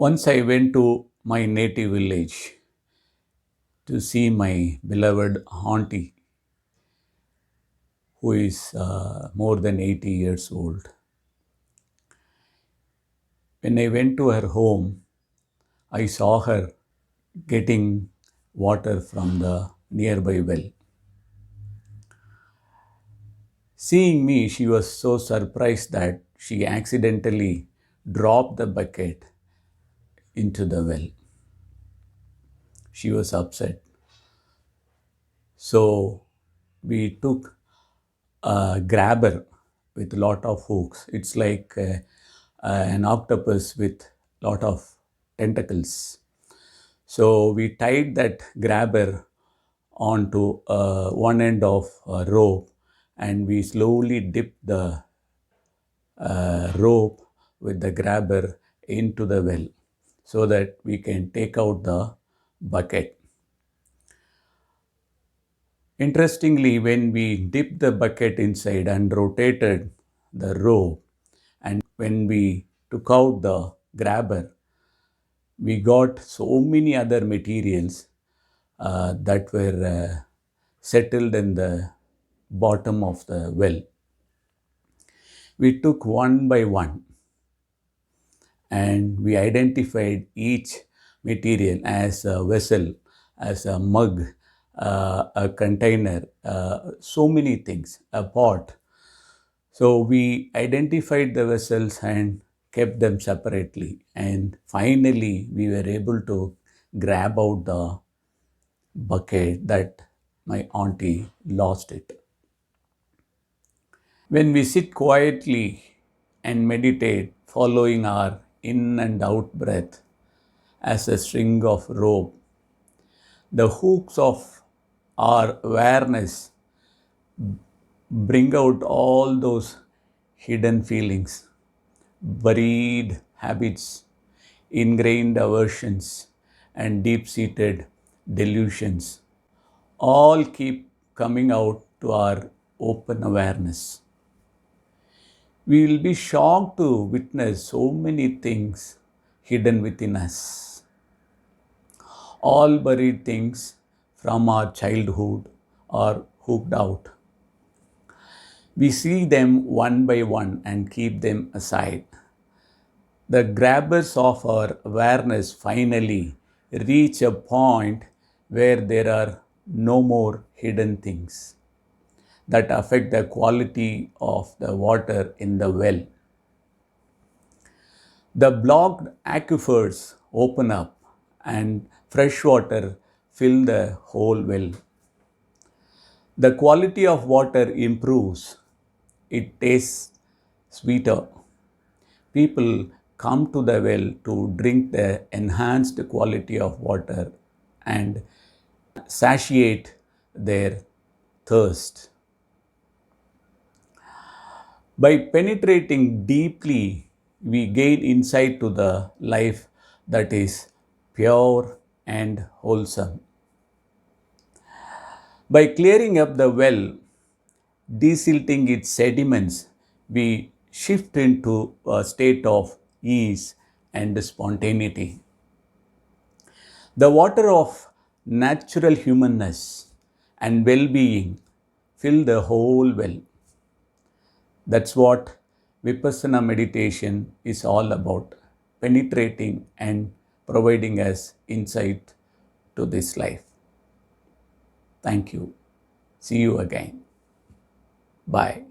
Once I went to my native village to see my beloved auntie, who is more than 80 years old. When I went to her home, I saw her getting water from the nearby well. Seeing me, she was so surprised that she accidentally dropped the bucket into the well. She was upset. So we took a grabber with a lot of hooks. It's like an octopus with lot of tentacles. So we tied that grabber onto one end of a rope, and we slowly dipped the rope with the grabber into the well so that we can take out the bucket. Interestingly, when we dipped the bucket inside and rotated the rope, and when we took out the grabber, we got so many other materials that were settled in the bottom of the well. We took one by one and we identified each material as a vessel, as a mug, a container, so many things, a pot. So we identified the vessels and kept them separately. And finally, we were able to grab out the bucket that my auntie lost it. When we sit quietly and meditate, following our in and out breath as a string of rope, the hooks of our awareness bring out all those hidden feelings, buried habits, ingrained aversions, and deep seated delusions. All keep coming out to our open awareness. We will be shocked to witness so many things hidden within us. All buried things from our childhood are hooked out. We see them one by one and keep them aside. The grabbers of our awareness finally reach a point where there are no more hidden things that affect the quality of the water in the well. The blocked aquifers open up and fresh water fill the whole well. The quality of water improves. It tastes sweeter. People come to the well to drink the enhanced quality of water and satiate their thirst. By penetrating deeply, we gain insight to the life that is pure and wholesome. By clearing up the well, desilting its sediments, we shift into a state of ease and spontaneity. The water of natural humanness and well being fill the whole well. That's what Vipassana meditation is all about, penetrating and providing us insight to this life. Thank you. See you again. Bye.